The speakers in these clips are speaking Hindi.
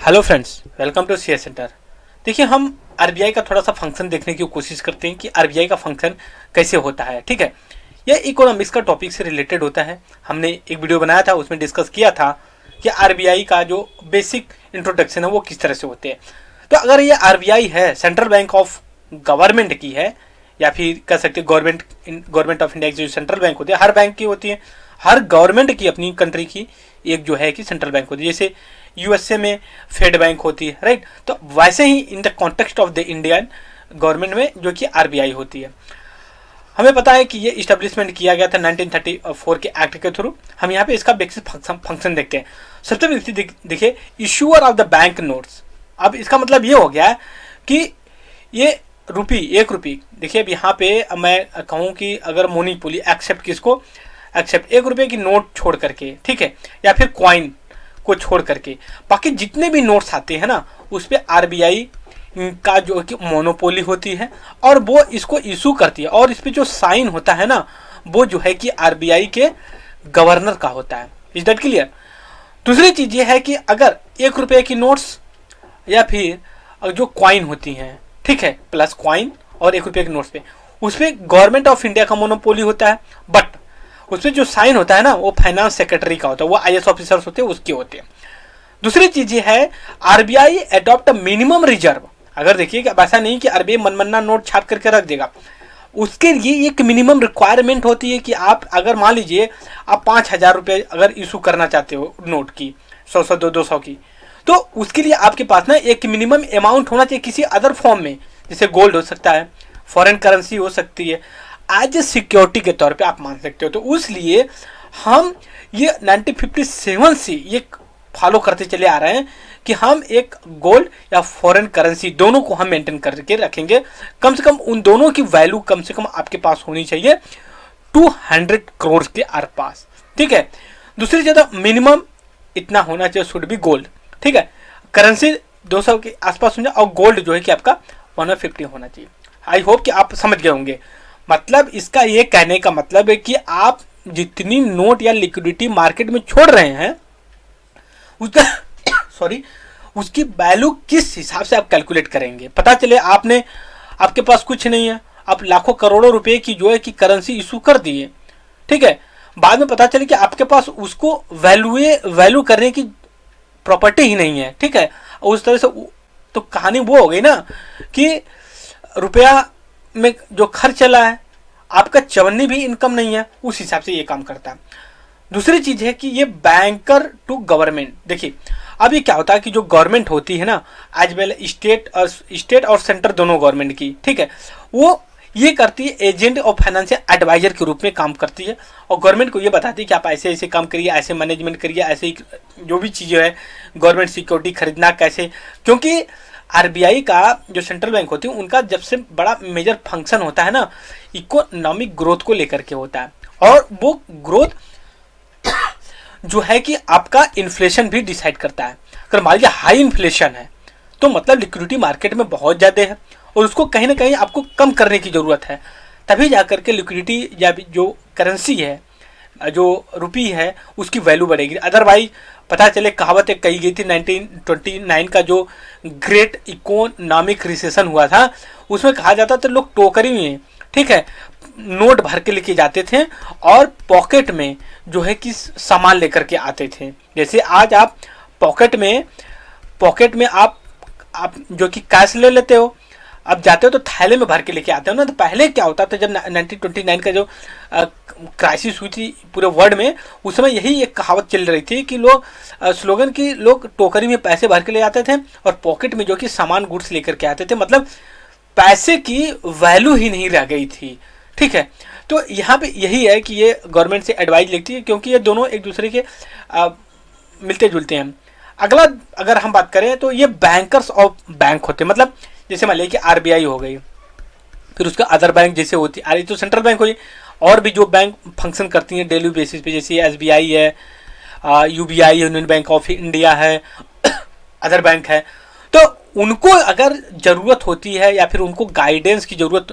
Hello friends, welcome to share centre. देखिए, हम आरबीआई का थोड़ा सा फंक्शन देखने की कोशिश करते हैं कि आरबीआई का फंक्शन कैसे होता है। ठीक है, यह इकोनॉमिक्स का टॉपिक से रिलेटेड होता है। हमने एक वीडियो बनाया था, उसमें डिस्कस किया था कि आरबीआई का जो बेसिक इंट्रोडक्शन है वो किस तरह से होते हैं। तो अगर ये आरबीआई है, सेंट्रल बैंक ऑफ गवर्नमेंट की है, या फिर कह सकते हैं गवर्नमेंट ऑफ इंडिया की जो सेंट्रल बैंक होती है, हर बैंक की होती है, हर गवर्नमेंट की अपनी कंट्री की एक जो है कि सेंट्रल बैंक होती है। जैसे यूएसए में फेड बैंक होती है, राइट। तो वैसे ही in the context of the Indian government में जो कि आरबीआई होती है। हमें पता है कि ये इस्टेब्लिशमेंट किया गया था 1934 के एक्ट के थ्रू। हम यहाँ पे इसका बेसिक फंक्शन देखते हैं। सबसे पहले देखिए, issuer of the bank notes. अब इसका मतलब ये हो गया है कि ये एक रुपी, देखिए अब यहाँ पे मैं कहूँ कि अगर मोनीपोली एक्सेप्ट किसको, एक्सेप्ट 1 रुपये की नोट छोड़ करके, ठीक है, या फिर क्वाइन को छोड़ करके बाकी जितने भी नोट्स आते हैं ना, उस पर आरबीआई का जो कि मोनोपोली होती है और वो इसको इशू करती है, और इस पर जो साइन होता है ना, वो जो है कि आरबीआई के गवर्नर का होता है। Is that clear? दूसरी चीज ये है कि अगर 1 रुपये की नोट्स या फिर जो क्वाइन होती हैं, ठीक है, प्लस क्वाइन और 1 रुपये के नोट्स पे, उस पर गवर्नमेंट ऑफ इंडिया का मोनोपोली होता है, बट उसमें जो साइन होता है ना, वो फाइनेंस सेक्रेटरी का होता है, वो आईएएस ऑफिसर्स होते हैं, उसके होते हैं। दूसरी चीज ये है, आरबीआई अडॉप्ट मिनिमम रिजर्व। अगर देखिए कि अब ऐसा नहीं कि आरबीआई मनमन्ना नोट छाप करके रख देगा, उसके लिए एक मिनिमम रिक्वायरमेंट होती है कि आप अगर मान लीजिए आप 5,000 रुपये अगर इशू करना चाहते हो नोट की, 100 200 की, तो उसके लिए आपके पास ना एक मिनिमम अमाउंट होना चाहिए किसी अदर फॉर्म में, जैसे गोल्ड हो सकता है, फॉरेन करेंसी हो सकती है, एज ए सिक्योरिटी के तौर पे आप मान सकते हो। तो इसलिए हम ये 1957 से ये फॉलो करते चले आ रहे हैं कि हम एक गोल्ड या फॉरेन करेंसी दोनों को हम मेंटेन करके रखेंगे। कम से कम उन दोनों की वैल्यू कम से कम आपके पास होनी चाहिए 200 करोड़ के आसपास, ठीक है। दूसरी जगह मिनिमम इतना होना चाहिए, शुड बी गोल्ड, ठीक है। करेंसी 200 के आसपास होना, और गोल्ड जो है कि आपका 150 होना चाहिए। आई होप कि आप समझ गए होंगे। मतलब इसका ये कहने का मतलब है कि आप जितनी नोट या लिक्विडिटी मार्केट में छोड़ रहे हैं, उसका उसकी वैल्यू किस हिसाब से आप कैलकुलेट करेंगे। पता चले आपके पास कुछ नहीं है, आप लाखों करोड़ों रुपए की जो है कि करेंसी इशू कर दिए, ठीक है, बाद में पता चले कि आपके पास उसको वैल्यू करने की प्रॉपर्टी ही नहीं है, ठीक है। उस तरह से तो कहानी वो हो गई ना कि रुपया में जो खर्च चला है, आपका चवन्नी भी इनकम नहीं है, उस हिसाब से ये काम करता है। दूसरी चीज है कि ये बैंकर टू गवर्नमेंट। देखिए अब ये क्या होता है कि जो गवर्नमेंट होती है ना, एज वेल स्टेट और सेंटर दोनों गवर्नमेंट की, ठीक है, वो ये करती है एजेंट और फाइनेंशियल एडवाइजर के रूप में काम करती है, और गवर्नमेंट को ये बताती है कि आप ऐसे ऐसे काम करिए, ऐसे मैनेजमेंट करिए, ऐसे जो भी चीज़ें है, गवर्नमेंट सिक्योरिटी खरीदना कैसे। क्योंकि आरबीआई का जो सेंट्रल बैंक होती है, उनका जब से बड़ा मेजर फंक्शन होता है ना, इकोनॉमिक ग्रोथ को लेकर के होता है, और वो ग्रोथ जो है कि आपका इन्फ्लेशन भी डिसाइड करता है। अगर मान लीजिए हाई इन्फ्लेशन है, तो मतलब लिक्विडिटी मार्केट में बहुत ज़्यादा है, और उसको कहीं ना कहीं आपको कम करने की ज़रूरत है, तभी जाकर के लिक्विडिटी या जो करेंसी है, जो रुपी है, उसकी वैल्यू बढ़ेगी। अदरवाइज पता चले कहावत एक कही गई थी, 1929 का जो ग्रेट इकोनॉमिक रिसेशन हुआ था, उसमें कहा जाता था लोग टोकरी में, ठीक है, नोट भर के लेके जाते थे और पॉकेट में जो है कि सामान लेकर के आते थे। जैसे आज आप पॉकेट में आप जो कि कैश ले लेते हो, अब जाते हो तो थैले में भर के लेके आते हो ना। तो पहले क्या होता था, जब 1929 का जो क्राइसिस हुई थी पूरे वर्ल्ड में, उस समय यही एक कहावत चल रही थी कि लोग स्लोगन की लोग टोकरी में पैसे भर के ले आते थे और पॉकेट में जो कि सामान गुड्स लेकर के आते थे। मतलब पैसे की वैल्यू ही नहीं रह गई थी, ठीक है। तो यहाँ पे यही है कि ये गवर्नमेंट से एडवाइस लेती है, क्योंकि ये दोनों एक दूसरे के मिलते जुलते हैं। अगला अगर हम बात करें तो ये बैंकर्स ऑफ बैंक होते हैं। मतलब जैसे मान लीजिए कि आरबीआई हो गई, फिर उसका अदर बैंक जैसे होती है, तो सेंट्रल बैंक हो गई, और भी जो बैंक फंक्शन करती हैं डेली बेसिस पे, जैसे एसबीआई है, UBI, union bank of India है, अदर बैंक है। तो उनको अगर ज़रूरत होती है या फिर उनको गाइडेंस की ज़रूरत,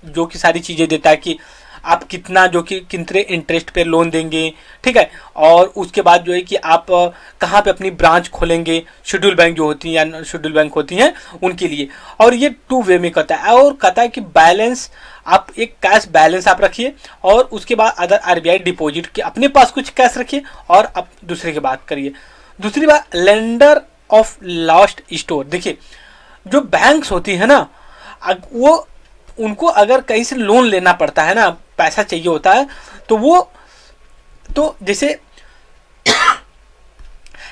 जो कि सारी चीज़ें देता है कि आप कितना जो कि कितने इंटरेस्ट पे लोन देंगे, ठीक है, और उसके बाद जो है कि आप कहाँ पे अपनी ब्रांच खोलेंगे, शेड्यूल बैंक जो होती हैं या शेड्यूल बैंक होती हैं उनके लिए। और ये 2 वे में कहता है, और कहता है कि बैलेंस आप एक कैश बैलेंस आप रखिए, और उसके बाद अदर आरबीआई डिपॉजिट के अपने पास कुछ कैश रखिए, और आप दूसरे की बात करिए। दूसरी बात, लेंडर ऑफ लास्ट स्टोर। देखिए जो बैंक्स होती है ना, वो उनको अगर कहीं से लोन लेना पड़ता है ना, पैसा चाहिए होता है, तो वो तो जैसे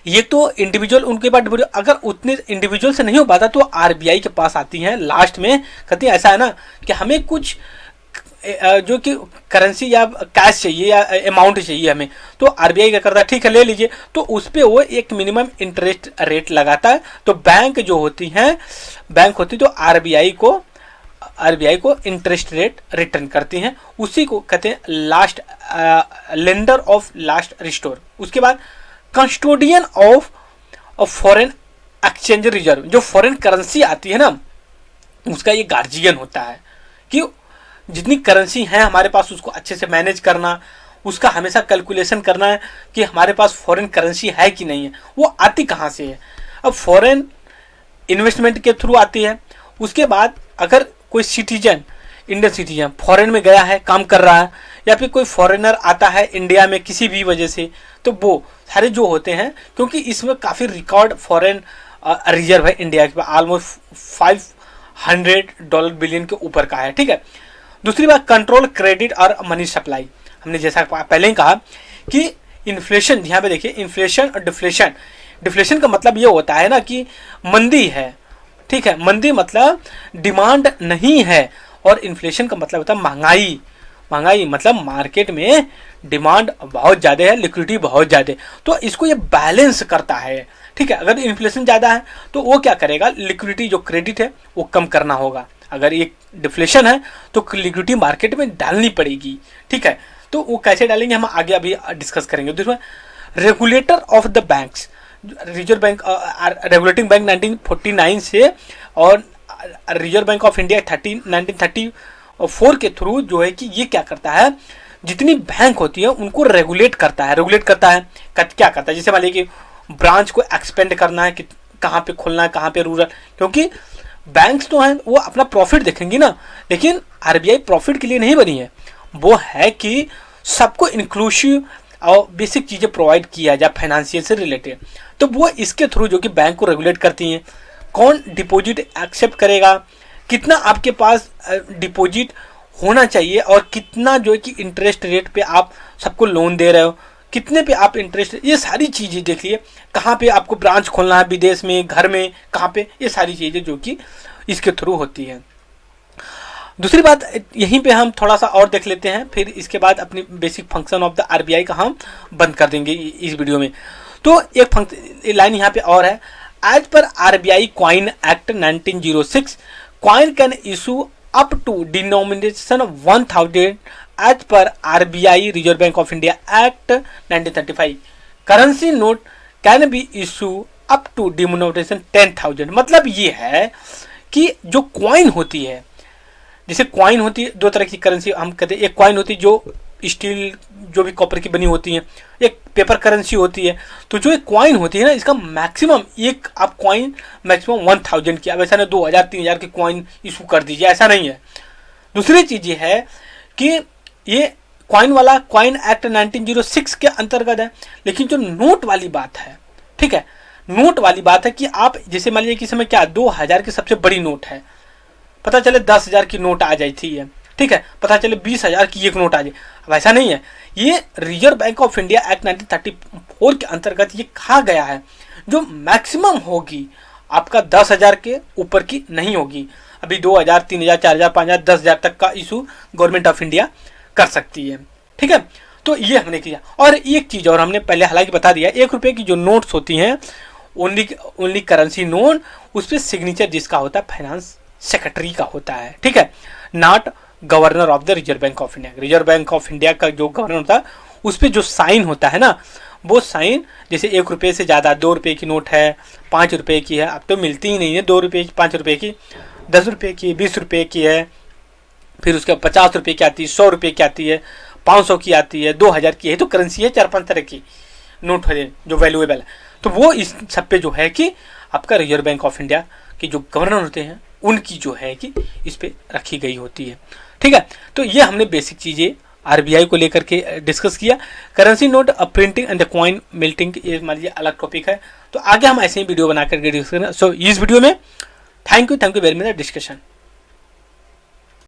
ये तो इंडिविजुअल उनके पास, अगर उतने इंडिविजुअल से नहीं हो पाता तो आरबीआई के पास आती हैं लास्ट में, कहती हैं ऐसा है ना कि हमें कुछ जो कि करेंसी या कैश चाहिए या अमाउंट चाहिए हमें, तो आरबीआई क्या करता है, ठीक है ले लीजिए, तो उस पर वो एक मिनिमम इंटरेस्ट रेट लगाता है। तो बैंक जो होती हैं, बैंक होती तो आरबीआई को इंटरेस्ट रेट रिटर्न करती हैं, उसी को कहते हैं last lender of last restore. उसके बाद custodian of foreign exchange reserve, जो फॉरेन करेंसी आती है ना, उसका ये गार्जियन होता है कि जितनी करेंसी है हमारे पास उसको अच्छे से मैनेज करना, उसका हमेशा कैलकुलेशन करना है कि हमारे पास फॉरेन करेंसी है कि नहीं है, वो आती कहाँ से है। अब फॉरेन इन्वेस्टमेंट के थ्रू आती है। उसके बाद अगर कोई सिटीजन, इंडियन सिटीजन फॉरेन में गया है, काम कर रहा है, या फिर कोई फॉरेनर आता है इंडिया में किसी भी वजह से, तो वो सारे जो होते हैं, क्योंकि इसमें काफ़ी रिकॉर्ड फॉरेन रिजर्व है इंडिया के पास, ऑलमोस्ट $500 बिलियन के ऊपर का है, ठीक है। दूसरी बात, कंट्रोल क्रेडिट और मनी सप्लाई। हमने जैसा पहले ही कहा कि इन्फ्लेशन, यहाँ पे देखिए इन्फ्लेशन और डिफ्लेशन। डिफ्लेशन का मतलब ये होता है ना कि मंदी है, ठीक है, मंदी मतलब डिमांड नहीं है, और इन्फ्लेशन का मतलब होता है महंगाई। महंगाई मतलब मार्केट में डिमांड बहुत ज़्यादा है, लिक्विडिटी बहुत ज़्यादा है, तो इसको ये बैलेंस करता है, ठीक है। अगर इन्फ्लेशन ज़्यादा है तो वो क्या करेगा, लिक्विडिटी जो क्रेडिट है वो कम करना होगा। अगर ये डिफ्लेशन है तो लिक्विडिटी मार्केट में डालनी पड़ेगी, ठीक है। तो वो कैसे डालेंगे हम आगे अभी डिस्कस करेंगे। दूसरा, regulator of the banks, reserve bank regulating bank 1949 से, और रिजर्व बैंक ऑफ इंडिया 1934 के थ्रू जो है कि ये क्या करता है, जितनी बैंक होती है उनको रेगुलेट करता है। क्या करता है, जैसे मान लीजिए कि ब्रांच को एक्सपेंड करना है कि कहाँ पे खोलना है, कहाँ पे रूरल, क्योंकि बैंक्स तो हैं वो अपना प्रॉफिट देखेंगी ना, लेकिन आरबीआई प्रॉफिट के लिए नहीं बनी है, वो है कि सबको इंक्लूसिव और बेसिक चीज़ें प्रोवाइड किया जाए फाइनेंशियल से रिलेटेड। तो वो इसके थ्रू जो कि बैंक को रेगुलेट करती हैं, कौन डिपॉजिट एक्सेप्ट करेगा, कितना आपके पास डिपॉजिट होना चाहिए, और कितना जो है कि इंटरेस्ट रेट पे आप सबको लोन दे रहे हो, कितने पे आप इंटरेस्ट, ये सारी चीज़ें देख लिए, कहाँ पे आपको ब्रांच खोलना है, विदेश में, घर में, कहाँ पे, ये सारी चीज़ें जो कि इसके थ्रू होती है। दूसरी बात यहीं पे हम थोड़ा सा और देख लेते हैं, फिर इसके बाद अपनी basic function of the RBI का हम बंद कर देंगे इस वीडियो में। तो एक लाइन यहाँ पे और है, as per RBI coin act 1906 coin can issue up to denomination 1000 as per RBI Reserve Bank of India act 1935 currency note can be issue up to denomination 10,000। मतलब ये है कि जो क्वाइन होती है, जैसे क्वाइन होती है, दो तरह की करेंसी हम कहते हैं, एक क्वाइन होती है जो स्टील जो भी कॉपर की बनी होती है, एक पेपर करेंसी होती है। तो जो एक क्वाइन होती है ना, इसका मैक्सिमम एक आप क्वाइन मैक्सिमम 1000 की, अब ऐसा ना 2000 3000 की क्वाइन इशू कर दीजिए, ऐसा नहीं है। दूसरी चीज़ ये है कि ये क्वाइन वाला क्वाइन एक्ट 1906 के अंतर्गत है, लेकिन जो नोट वाली बात है, ठीक है, नोट वाली बात है कि आप जैसे मान लीजिए कि समय क्या 2000 की सबसे बड़ी नोट है, पता चले 10,000 की नोट आ जाती है, ठीक है, पता चले 20,000 की एक नोट आ जाए, अब ऐसा नहीं है। ये reserve Bank of India act 1934 के अंतर्गत ये कहा गया है जो मैक्सिमम होगी आपका 10,000 के ऊपर की नहीं होगी। अभी 2,000 3,000 4,000 5,000 10,000 तक का इशू गवर्नमेंट ऑफ इंडिया कर सकती है, ठीक है। तो ये हमने किया। और एक चीज़ और हमने पहले हालांकि बता दिया, 1 रुपये की जो नोट्स होती हैं ओनली करेंसी नोट, उस पर सिग्नेचर जिसका होता है फाइनेंस सेक्रेटरी का होता है, ठीक है, not governor of the reserve Bank of India. Reserve Bank of India का जो गवर्नर होता है उस पर जो साइन होता है ना, वो साइन जैसे 1 रुपये से ज़्यादा 2 रुपये की नोट है, 5 रुपये की है, अब तो मिलती ही नहीं है 2 रुपये 5 रुपये की, 10 रुपये की 20 रुपये की है, फिर उसके बाद 50 रुपये की आती है, 100 रुपये की आती है, 500 की आती है, 2000 की है। तो करेंसी है 4-5 तरह की नोट है जो वैल्यूएबल है। तो वो इस सब पे जो है कि आपका रिजर्व बैंक ऑफ इंडिया के जो गवर्नर होते हैं उनकी जो है कि इस पे रखी गई होती है। ठीक है, तो ये हमने बेसिक चीज़ें आरबीआई को लेकर के डिस्कस किया। Currency note printing and the coin minting ये मान लीजिए अलग टॉपिक है, तो आगे हम ऐसे ही वीडियो बना करके डिस्कस करें। सो इस वीडियो में thank you very much discussion.